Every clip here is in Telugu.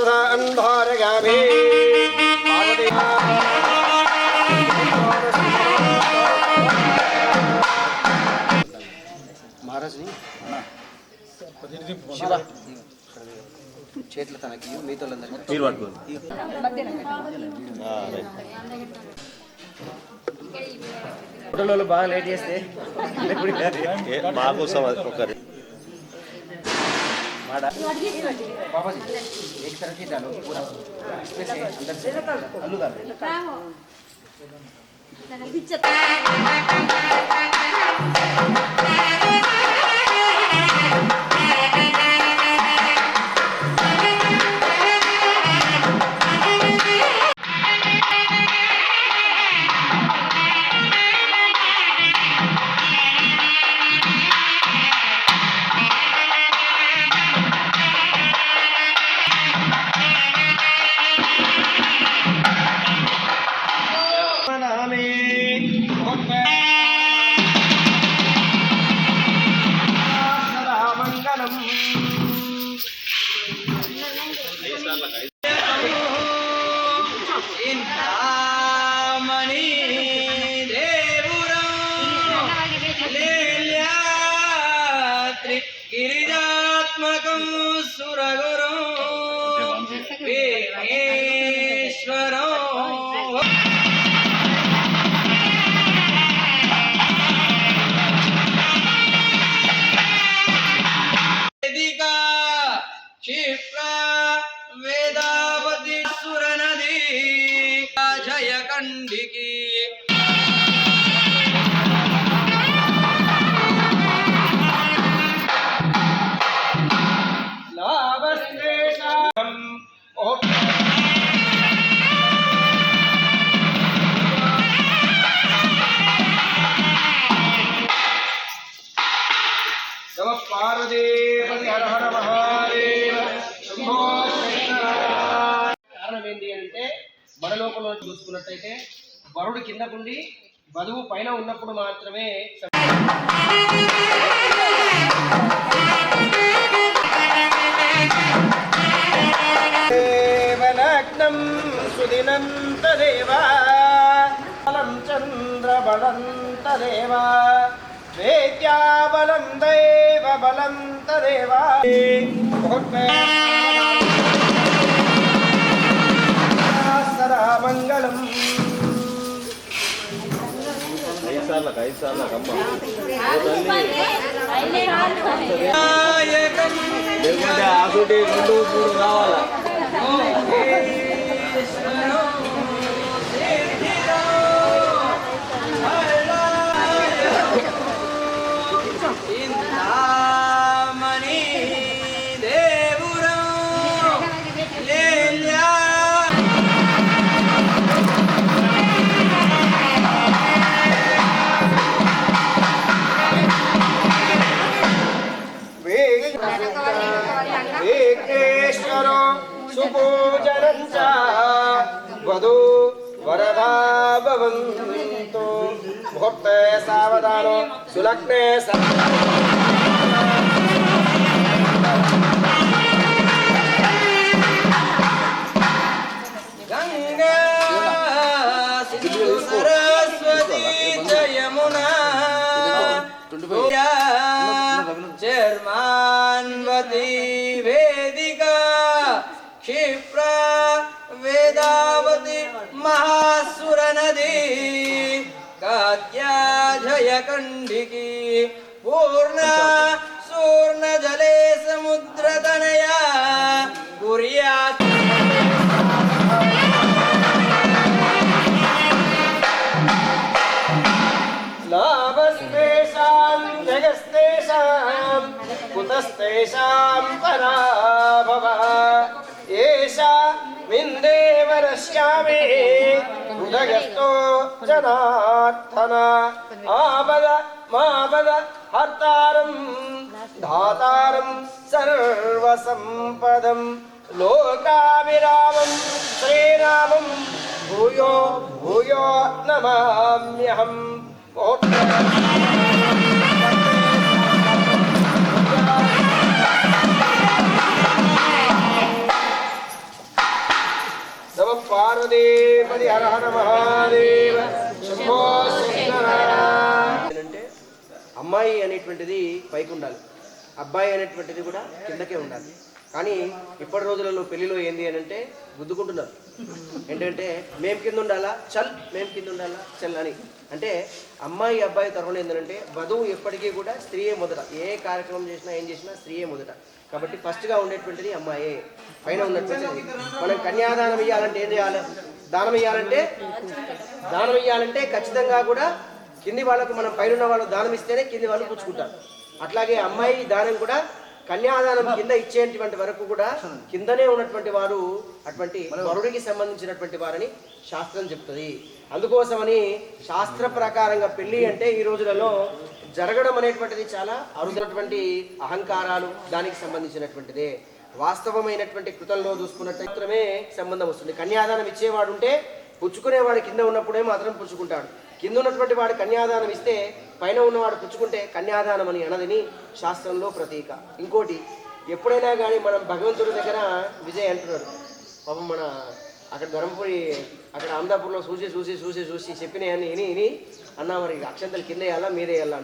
तथा अन्धारगामी महाराज शिव చేతులు తనకి మీతోళ్ళందరికీ మీరు పట్టుకోండి ఫోటోలో బాగా లేట్ చేస్తే మాకోసం ఒకరి बाबा जी एक तरफ ही डालो पूरा इसमें से अंदर से आलू डाल गिरिजात्मकं सुरगुरुं वेमेश्वरं वेदिका क्षिप्रा वेदावती सुरनदी जयकण्डिकी కారణం ఏంటి అంటే బడలోకంలో చూసుకున్నట్టయితే వరుడు కిందకుండి వధువు పైన ఉన్నప్పుడు మాత్రమే దేవలగ్నం సుదినం తదేవా బలం చంద్రబలం తదేవా వేద్యాబలం దైవ బలం తదేవా సదా మంగళం ఆకుటి రెండు మూడు కావాలా विघ्नेश्वरो सुपूजनं च वधू वरदा भवन्तु मुहूर्ते सावधानो सुलग्ने गंगा सिंधु सरस्वती च यमुना चर्मान्वती वेदिका क्षिप्रा वेदावती महासुर नदी कात्याजयकण्डिकी पूर्णा सूर्ण जले समुद्रतनया कुर्यात् लाभस्तेषां जगस्तेषां कुतस्तेषां पराभव एषा विन्देवरश्यामे उदगस्तो जनार्दन आपद मापद हर्तारं धातारं सर्वसम्पदं लोकाभिरामं श्रीरामं भूयो भूयो नमाम्यहम् హర హర మహాదేవ శంభో శంకర. అంటే అమ్మాయి అనేటువంటిది పైకి ఉండాలి, అబ్బాయి అనేటువంటిది కూడా కిందకే ఉండాలి. కానీ ఇప్పటి రోజులలో పెళ్లిలో ఏంది అని అంటే గుద్దుకుంటున్నారు. ఏంటంటే మేము కింద ఉండాలా చల్, మేము కింద ఉండాలా చల్ అని. అంటే అమ్మాయి అబ్బాయి తరఫున ఏంటంటే వధువు ఎప్పటికీ కూడా స్త్రీయే మొదట, ఏ కార్యక్రమం చేసినా ఏం చేసినా స్త్రీయే మొదట. కాబట్టి ఫస్ట్గా ఉండేటువంటిది అమ్మాయే, పైన ఉన్నటువంటిది. మనం కన్యాదానం ఇవ్వాలంటే ఏం చేయాలి? దానం ఇవ్వాలంటే ఖచ్చితంగా కూడా కింది వాళ్ళకు, మనం పైన వాళ్ళు దానం ఇస్తేనే కింది వాళ్ళు పుచ్చుకుంటారు. అట్లాగే అమ్మాయి దానం కూడా కన్యాదానం కింద ఇచ్చేటువంటి వరకు కూడా కిందనే ఉన్నటువంటి వారు అటువంటి వరుడికి సంబంధించినటువంటి వారని శాస్త్రం చెప్తుంది. అందుకోసమని శాస్త్ర ప్రకారంగా పెళ్లి అంటే ఈ రోజులలో జరగడం అనేటువంటిది చాలా అరుదైనటువంటి అహంకారాలు దానికి సంబంధించినటువంటిదే. వాస్తవమైనటువంటి కృతంలో చూసుకున్నట్టు మాత్రమే సంబంధం వస్తుంది. కన్యాదానం ఇచ్చేవాడు ఉంటే పుచ్చుకునేవాడు కింద ఉన్నప్పుడే మాత్రం పుచ్చుకుంటాడు. కింద ఉన్నటువంటి వాడు కన్యాదానం ఇస్తే పైన ఉన్నవాడు పుచ్చుకుంటే కన్యాదానం అని అనదని శాస్త్రంలో ప్రతీక. ఇంకోటి, ఎప్పుడైనా కానీ మనం భగవంతుడి దగ్గర విజయ్ అంటున్నాడు. పాపం మన అక్కడ ధర్మపురి అక్కడ అహ్మదాపూర్లో చూసి చెప్పినాయని విని అన్నా మరి అక్షంతలు కింద వేయాలా మీద వేయాలా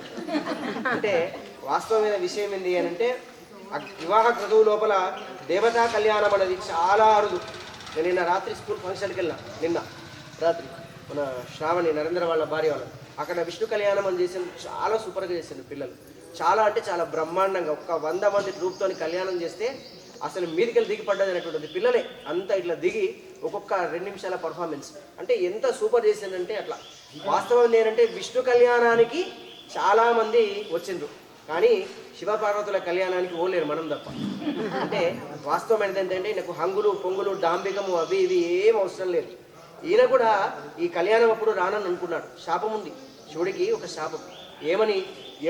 అంటే వాస్తవమైన విషయం ఏంటి అని అంటే వివాహ క్రతువు లోపల దేవతా కళ్యాణం అనేది చాలా అరుదు. నేను నిన్న రాత్రి స్కూల్ ఫంక్షన్కి వెళ్ళినా, నిన్న రాత్రి మన శ్రావణి నరేంద్ర వాళ్ళ భార్య వాళ్ళు అక్కడ విష్ణు కళ్యాణం అని చేసాను. చాలా సూపర్గా చేశాను పిల్లలు, చాలా అంటే చాలా బ్రహ్మాండంగా. ఒక 100 మంది గ్రూప్తో కళ్యాణం చేస్తే అసలు మీదికెళ్ళి దిగి పడ్డది అనేటువంటిది. పిల్లలే అంతా ఇట్లా దిగి ఒక్కొక్క 2 నిమిషాల పర్ఫార్మెన్స్ అంటే ఎంత సూపర్ చేసిందంటే అట్లా. వాస్తవం ఏంటంటే విష్ణు కళ్యాణానికి చాలామంది వచ్చిండ్రు, కానీ శివపార్వతుల కళ్యాణానికి ఓలేరు మనం తప్ప. అంటే వాస్తవం ఏంటంటే నాకు హంగులు పొంగులు డాంబికము అవి ఇవి ఏం అవసరం లేదు. ఈయన కూడా ఈ కళ్యాణం అప్పుడు రానని అనుకున్నాడు. శాపం ఉంది శివుడికి, ఒక శాపం. ఏమని?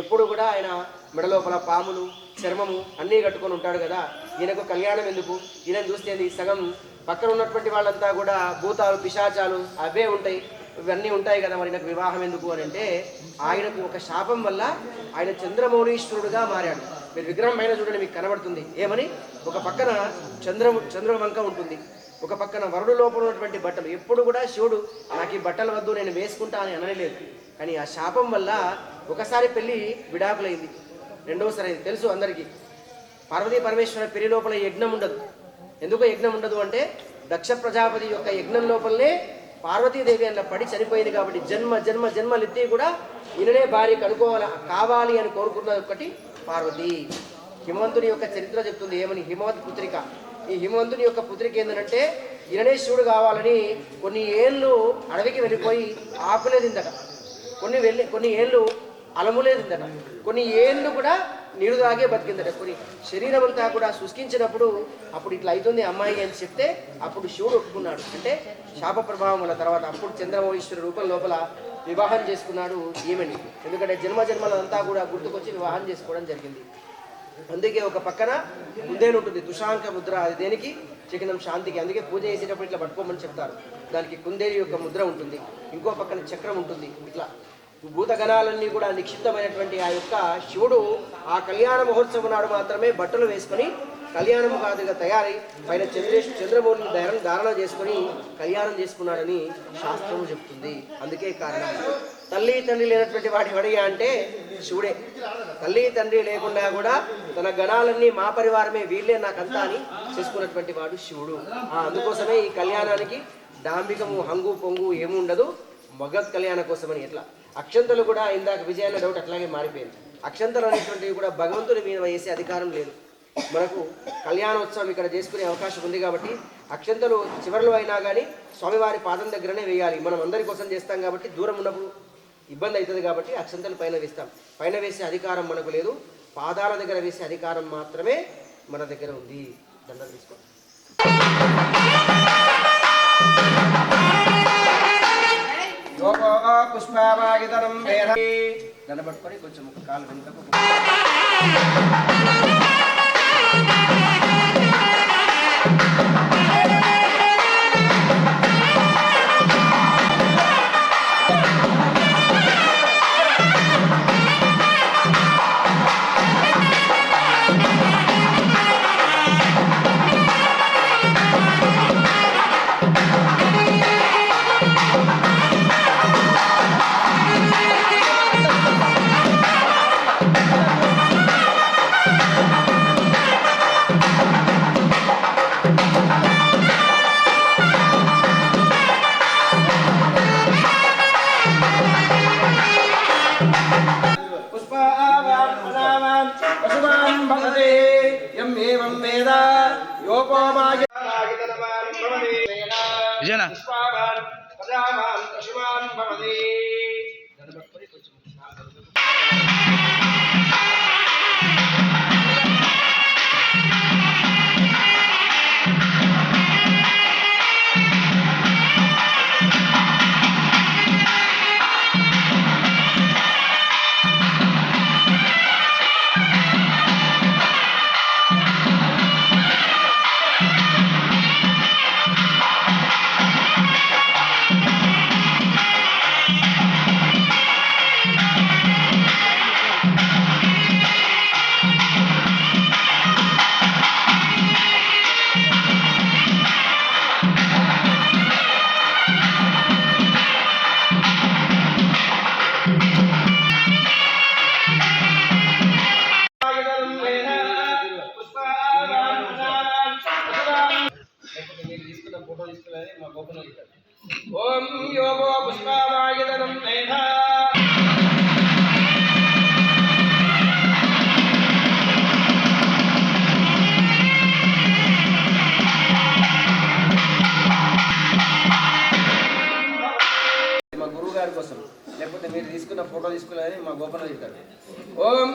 ఎప్పుడు కూడా ఆయన మెడలోపల పాములు చర్మము అన్నీ కట్టుకొని ఉంటాడు కదా, ఈయనకు కళ్యాణం ఎందుకు? ఈయన చూస్తే సగం పక్కన ఉన్నటువంటి వాళ్ళంతా కూడా భూతాలు పిశాచాలు అవే ఉంటాయి, ఇవన్నీ ఉంటాయి కదా, మరి నాకు వివాహం ఎందుకు అని అంటే ఆయనకు ఒక శాపం వల్ల ఆయన చంద్రమౌళీశ్వరుడుగా మారాడు. మీరు విగ్రహం పైన చూడండి, మీకు కనబడుతుంది. ఏమని? ఒక పక్కన చంద్రవంక ఉంటుంది, ఒక పక్కన వరుడు లోపల ఉన్నటువంటి బట్టలు. ఎప్పుడు కూడా శివుడు నాకు ఈ బట్టలు వద్దు నేను వేసుకుంటా అని అనలేదు. కానీ ఆ శాపం వల్ల ఒకసారి పెళ్ళి విడాకులైంది, రెండవసారి అయింది. తెలుసు అందరికీ, పార్వతీ పరమేశ్వర పెళ్లి లోపల యజ్ఞం ఉండదు. ఎందుకు యజ్ఞం ఉండదు అంటే దక్ష ప్రజాపతి యొక్క యజ్ఞం లోపలనే పార్వతీదేవి అలా పడి చనిపోయింది. కాబట్టి జన్మలెత్తి కూడా ఈయననే భార్య కావాలి అని కోరుకున్నది ఒకటి పార్వతి. హిమవంతుని యొక్క చరిత్ర చెప్తుంది. ఏమని? హిమవంతు పుత్రిక. ఈ హిమవంతుని యొక్క పుత్రిక ఏంటంటే ఈయననే శివుడు కావాలని కొన్ని ఏళ్ళు అడవికి వెళ్ళిపోయి ఆకులే తిందట, కొన్ని ఏళ్ళు అలములే తిందట, కొన్ని ఏళ్ళు కూడా నీరు తాగే బతికిందట. కొన్ని శరీరం అంతా కూడా శుష్కించినప్పుడు అప్పుడు ఇట్లా అవుతుంది అమ్మాయి అని చెప్తే అప్పుడు శివుడు ఒప్పుకున్నాడు. అంటే శాప ప్రభావం వల్ల తర్వాత అప్పుడు చంద్రమౌళీశ్వర రూపం లోపల వివాహం చేసుకున్నాడు ఈమెని. ఎందుకంటే జన్మలంతా కూడా గుర్తుకొచ్చి వివాహం చేసుకోవడం జరిగింది. అందుకే ఒక పక్కన కుందేలు ఉంటుంది, తుషాంక ముద్ర. అది దేనికి? చిహ్నం శాంతికి. అందుకే పూజ చేసేటప్పుడు ఇట్లా పట్టుకోమని చెప్తారు. దానికి కుందేలు యొక్క ముద్ర ఉంటుంది. ఇంకో పక్కన చక్రం ఉంటుంది. ఇట్లా భూతగణాలన్నీ కూడా నిక్షిప్తమైనటువంటి ఆ యొక్క శివుడు ఆ కళ్యాణ మహోత్సవం నాడు మాత్రమే బట్టలు వేసుకొని కళ్యాణం కాదుగా తయారై పైన చంద్రమౌళిని ధారణ చేసుకొని కళ్యాణం చేసుకున్నాడని శాస్త్రము చెప్తుంది. అందుకే కారణం. తల్లి తండ్రి లేనటువంటి వాడి వడిగా అంటే శివుడే. తల్లి తండ్రి లేకుండా కూడా తన గణాలన్నీ మా పరివారమే, వీళ్ళే నాకంతా అని చేసుకున్నటువంటి వాడు శివుడు. అందుకోసమే ఈ కళ్యాణానికి డాంబికము హంగు పొంగు ఏముండదు, భగవత్ కళ్యాణ కోసమని. ఎట్లా అక్షంతలు కూడా ఇందాక విజయాల డౌట్ అట్లాగే మారిపోయింది. అక్షంతలు అనేటువంటివి కూడా భగవంతుని మీద వేసే అధికారం లేదు. మనకు కళ్యాణోత్సవం ఇక్కడ చేసుకునే అవకాశం ఉంది కాబట్టి అక్షంతలు చివరిలో అయినా కానీ స్వామివారి పాదం దగ్గరనే వేయాలి. మనం అందరి కోసం చేస్తాం కాబట్టి దూరం ఉన్నప్పుడు ఇబ్బంది అవుతుంది కాబట్టి అక్షంతలు పైన వేస్తాం. పైన వేసే అధికారం మనకు లేదు, పాదాల దగ్గర వేసే అధికారం మాత్రమే మన దగ్గర ఉంది. దండం తీసుకోండి. పుష్పవాగితరం దండ పట్టుకొని కొంచెం కాలు వెనుకకు भवते यम् एवं वेद योपमागितनवान् भवते पुष्पावान् प्रजावान् पशुवान् भवते ओम योगो पुष्पावायतनं मेधा మా గురువు గారి కోసం లేకపోతే మీరు తీసుకున్న ఫోటో తీసుకోవాలని మా గోపన చెప్తారు ఓం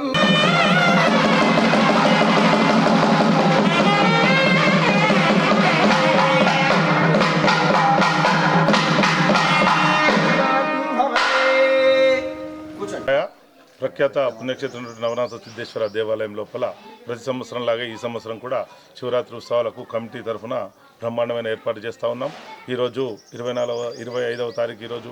ప్రఖ్యాత పుణ్యక్షేత్రం నవనాథ సిద్ధేశ్వర దేవాలయం లోపల ప్రతి సంవత్సరం లాగా ఈ సంవత్సరం కూడా శివరాత్రి ఉత్సవాలకు కమిటీ తరఫున బ్రహ్మాండమైన ఏర్పాటు చేస్తూ ఉన్నాం. ఈరోజు 25వ తారీఖు ఈరోజు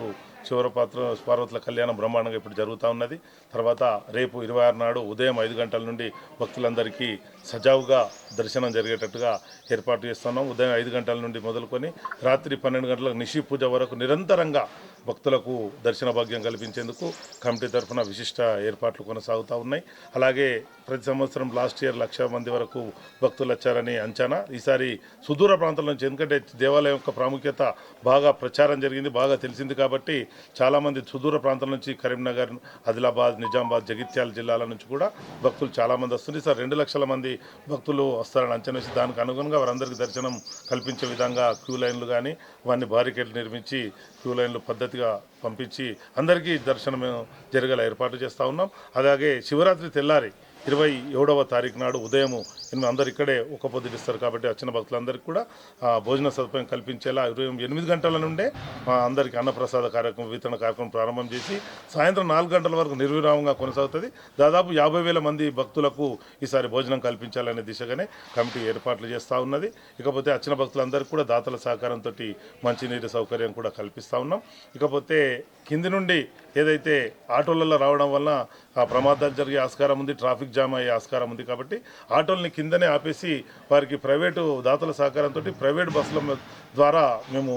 పార్వతుల కళ్యాణం బ్రహ్మాండంగా ఇప్పుడు జరుగుతూ ఉన్నది. తర్వాత రేపు 26 నాడు ఉదయం 5 గంటల నుండి భక్తులందరికీ సజావుగా దర్శనం జరిగేటట్టుగా ఏర్పాటు చేస్తున్నాం. ఉదయం 5 గంటల నుండి మొదలుకొని రాత్రి 12 గంటలకు నిషి పూజ వరకు నిరంతరంగా భక్తులకు దర్శన భాగ్యం కల్పించేందుకు కమిటీ తరఫున విశిష్ట ఏర్పాట్లు కొనసాగుతూ ఉన్నాయి. అలాగే ప్రతి సంవత్సరం లాస్ట్ ఇయర్ 1,00,000 మంది వరకు భక్తులు వచ్చారని అంచనా. ఈసారి సుదూర ప్రాంతాల నుంచి, ఎందుకంటే దేవాలయం యొక్క ప్రాముఖ్యత బాగా ప్రచారం జరిగింది, బాగా తెలిసింది కాబట్టి చాలామంది సుదూర ప్రాంతాల నుంచి కరీంనగర్, ఆదిలాబాద్, నిజామాబాద్, జగిత్యాల జిల్లాల నుంచి కూడా భక్తులు చాలామంది వస్తుంది. ఈసారి 2 లక్షల మంది భక్తులు వస్తారని అంచనా వేసి దానికి అనుగుణంగా వారందరికీ దర్శనం కల్పించే విధంగా క్యూ లైన్లు కానీ ఇవన్నీ బారికేడ్లు నిర్మించి క్యూ లైన్లు పద్ధతిగా పంపించి అందరికీ దర్శనం జరగల ఏర్పాటు చేస్తూ ఉన్నాం. అలాగే శివరాత్రి తెల్లారి 27వ తారీఖు నాడు ఉదయం అందరు ఇక్కడే ఒక పొద్దులిస్తారు కాబట్టి వచ్చిన భక్తులందరికీ కూడా భోజన సదుపాయం కల్పించేలా ఉదయం 8 గంటల నుండే అందరికీ అన్నప్రసాద కార్యక్రమం, వితరణ కార్యక్రమం ప్రారంభం చేసి సాయంత్రం 4 గంటల వరకు నిర్విరామంగా కొనసాగుతుంది. దాదాపు 50,000 మంది భక్తులకు ఈసారి భోజనం కల్పించాలనే దిశగానే కమిటీ ఏర్పాట్లు చేస్తూ ఉన్నది. ఇకపోతే వచ్చిన భక్తులందరికీ కూడా దాతల సహకారంతో మంచినీటి సౌకర్యం కూడా కల్పిస్తూ ఉన్నాం. ఇకపోతే కింది నుండి ఏదైతే ఆటోలలో రావడం వలన ప్రమాదాలు జరిగే ఆస్కారం ఉంది, ట్రాఫిక్ జామ్ అయ్యే ఆస్కారం ఉంది కాబట్టి ఆటోల్ని కిందనే ఆపేసి వారికి ప్రైవేటు దాతల సహకారంతో ప్రైవేట్ బస్సుల ద్వారా మేము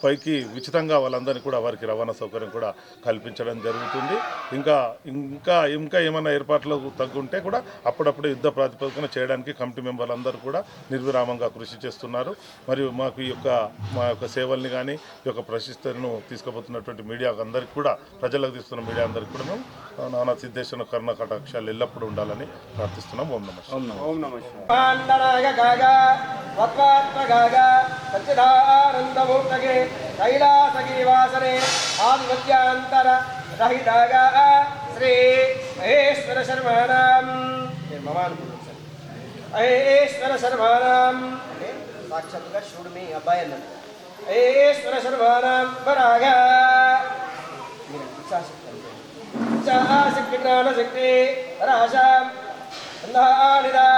పైకి ఉచితంగా వాళ్ళందరినీ కూడా వారికి రవాణా సౌకర్యం కూడా కల్పించడం జరుగుతుంది. ఇంకా ఏమైనా ఏర్పాట్లు తగ్గుంటే కూడా అప్పుడప్పుడు యుద్ధ ప్రాతిపదికన చేయడానికి కమిటీ మెంబర్లందరూ కూడా నిర్విరామంగా కృషి చేస్తున్నారు. మరియు మాకు మా యొక్క సేవల్ని కానీ ఈ యొక్క ప్రశస్తిను తీసుకుపోతున్నటువంటి మీడియా అందరికీ కూడా, ప్రజలకు తీస్తున్న మీడియా అందరికీ కూడా మేము నానా సిద్ధేశ్వర కరుణ కటాక్షాలు ఎల్లప్పుడూ ఉండాలని ప్రార్థిస్తున్నాం. ఓం నమః. ఓం నమః. कैलासगिरिवासने आदिवद्यांतर रहितागा श्री महेश्वर शर्माणां महेश्वर शर्माणां साक्षात्गा शूडमी अब्बाई अन्न महेश्वर शर्माणां वरागा इच्छाशक्ति ज्ञानशक्ति राशां अन्धानिदा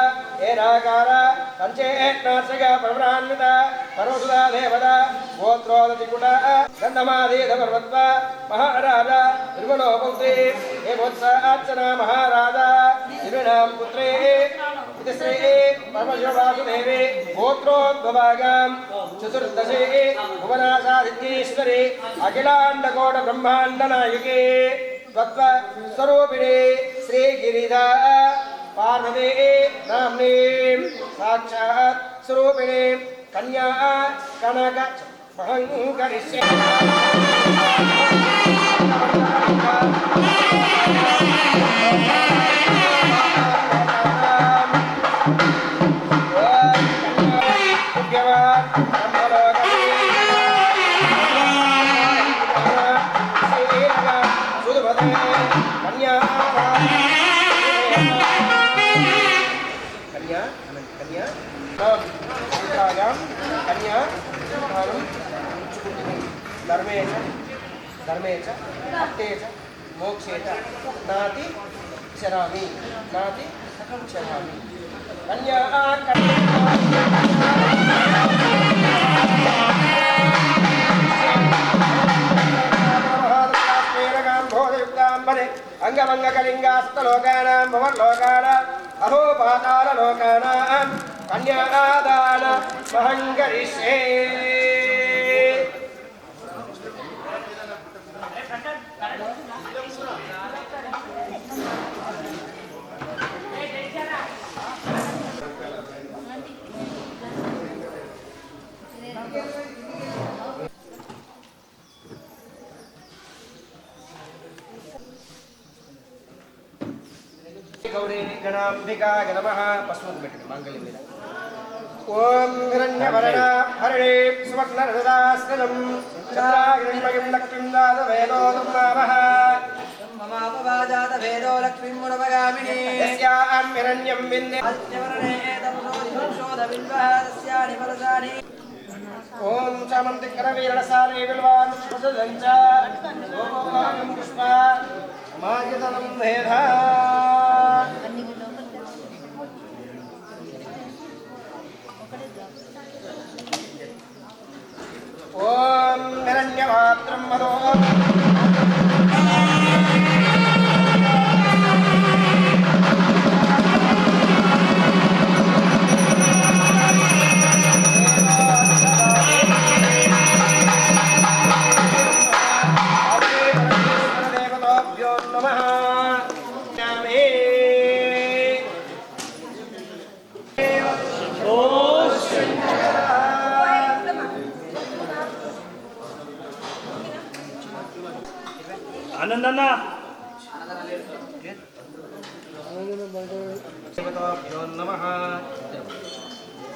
एनाकारा पंचेनार्चगा परब्राह्मणिता सर्वसुधा देवता गोत्रोदतिकुटा गन्धमादीध पर्वत्वा महाराजा त्रिगुणोपौते हेमोत्साचना महाराजा तिरुणां पुत्रे इतिश्री परमशिववासुदेवे गोत्रोद्भवागां चतुर्दशे भुवनासादित्येश्वरे अखिलाण्डकोटब्रह्माण्डनायके तत्त्वस्वरूपिणे श्रीगिरिधा पार्वती नाम्नी साक्षात् स्वरूपिणी कन्या कनक महंकरिष्ये कन्या कन्या सीतायां कन्या स्थानं धर्मे च भक्ते च मोक्षे च नाति चरामि कन्या अंगमंगकलिंगास्तलोकानां भवलोकानां अहोपाताललोकानां कन्यादान महंकरिष्ये गौरी गणांबिका नमः पशुपति मांगल्य ओम हिरण्यवर्णा हरिणे सुवर्णरदास्कलम चन्द्राग्निमयं लक्ष्मीं दातवेदोदुर्नामः ममापवादात वेदो लक्ष्मीं मुनपगामिनी यस्यां हिरण्यं विन्दे अत्यवर्णे तमसोदिशोधबिम्बः तस्यानि फलसानि ओम चामन्तिकरवीरसारे बिल्वान् पुष्पदञ्च गोपालं पुष्पा मायतनं भेदा ओम हिरण्यपात्रं मदो आनंदाना देवताभ्यो नमः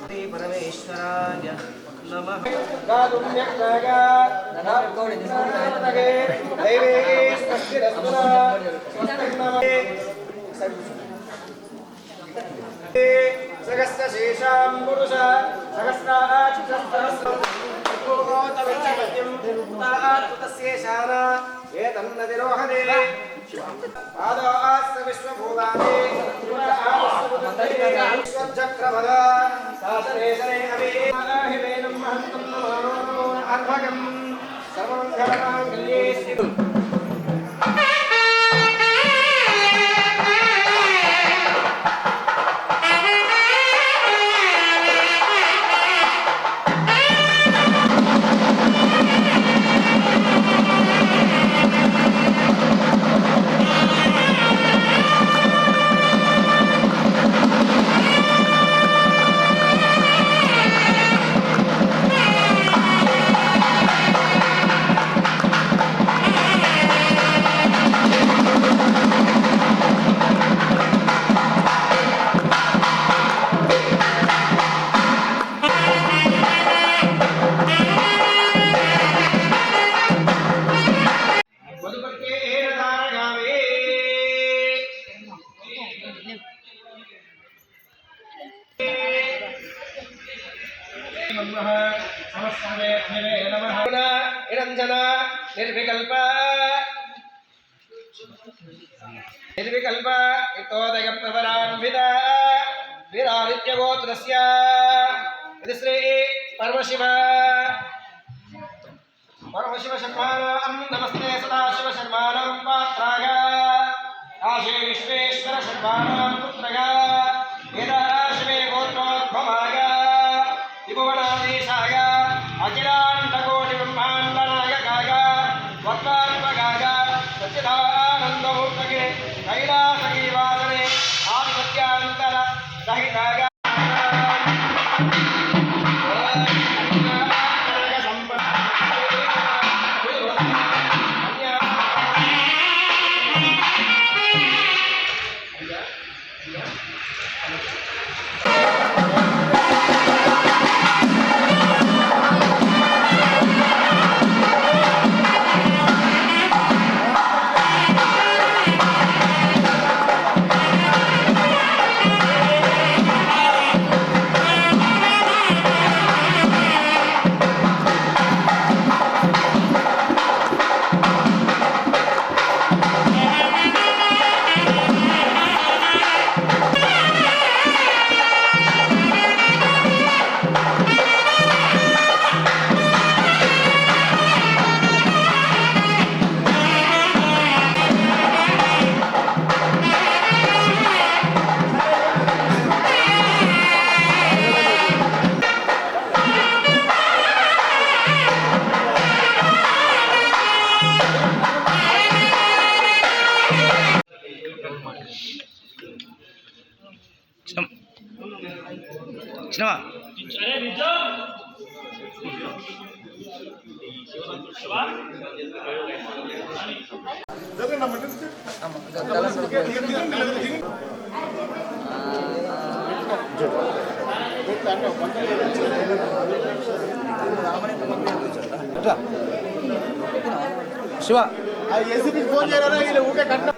श्री परमेश्वराय नमः गादुम्यक्नागा नमः दैवे स्वस्तिरस्तुना स्वस्तिर्नमः सहस्र शेषां पुरुष सहस्राक्षसहस्रं भूतविच्छपत्यं तात्तस्येषाना एतन्नतिरोहदे पादास्य विश्वभूतानि विश्वचक्रपद शासने शने अभिवेनं महन्तं नमामो अर्भकं सर्वमङ्गलमाङ्गल्ये निर्विकल्प इतोदय प्रवरान्विता वीरादित्यगोत्रस्य श्री परमशिव शर्माणां नमस्ते सदाशिव शर्माणां पात्राग काशी विश्वेश्वर शर्माणां पुत्रग वेदाशिवे गोत्रोद्भवाग त्रिभुवनाधीशाय अखिलाण्डकोटिब्रह्माण्डनायकाय वक्रात्मकाय सच्चिदानन्दमूर्तये कैलासगिरिवासने आदित्यान्तर सहिताय చిన్నవా శివ ఫోన్ చేయరా ఊకే కట్ట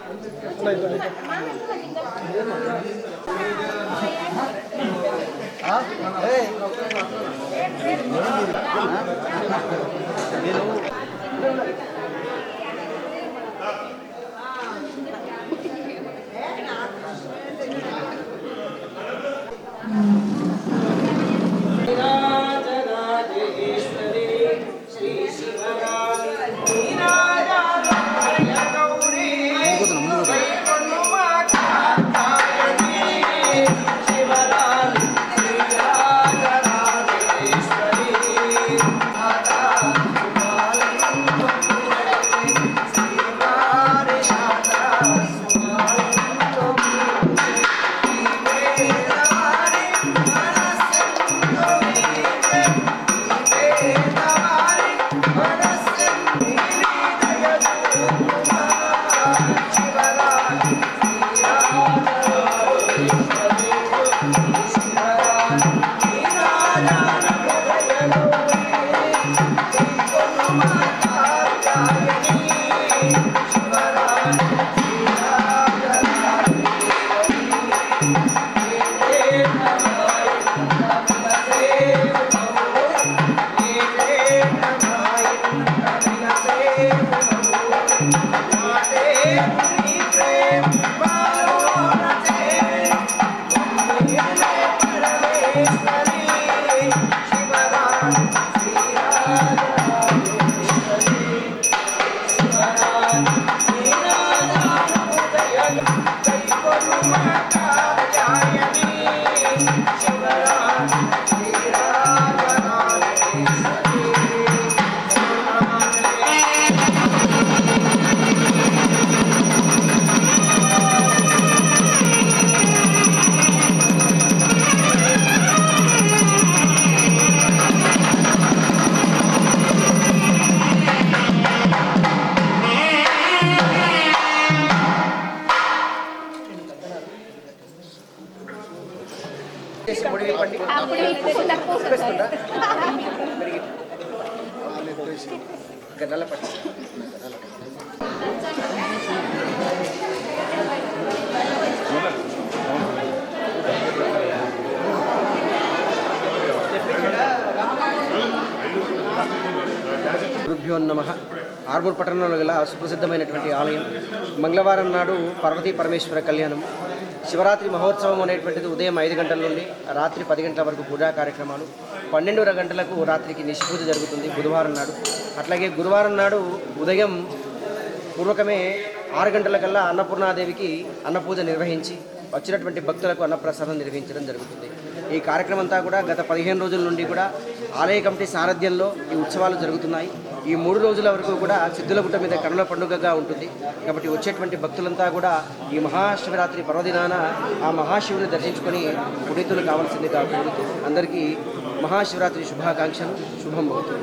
గన్నల పట్టి గురుభ్యో నమః. ఆర్మూర్ పట్టణంలో గల సుప్రసిద్ధమైనటువంటి ఆలయం. మంగళవారం నాడు పార్వతీ పరమేశ్వర కళ్యాణం, శివరాత్రి మహోత్సవం అనేటువంటిది ఉదయం 5 గంటల నుండి రాత్రి 10 గంటల వరకు పూజా కార్యక్రమాలు. 12 గంటలకు రాత్రికి నిష్పూజ జరుగుతుంది బుధవారం నాడు. అట్లాగే గురువారం నాడు ఉదయం పూర్వకమే 6 గంటలకల్లా అన్నపూర్ణాదేవికి అన్నపూజ నిర్వహించి వచ్చినటువంటి భక్తులకు అన్నప్రసాదం నిర్వహించడం జరుగుతుంది. ఈ కార్యక్రమం అంతా కూడా గత 15 రోజుల నుండి కూడా ఆలయ కమిటీ సారథ్యంలో ఈ ఉత్సవాలు జరుగుతున్నాయి. ఈ 3 రోజుల వరకు కూడా సిద్ధులగుట్ట మీద కనుల పండుగగా ఉంటుంది. కాబట్టి వచ్చేటువంటి భక్తులంతా కూడా ఈ మహాశివరాత్రి పర్వదినాన ఆ మహాశివుని దర్శించుకొని పునీతులు కావాల్సిందిగా కోరుతూ అందరికీ మహాశివరాత్రి శుభాకాంక్షలు. శుభం భవతు.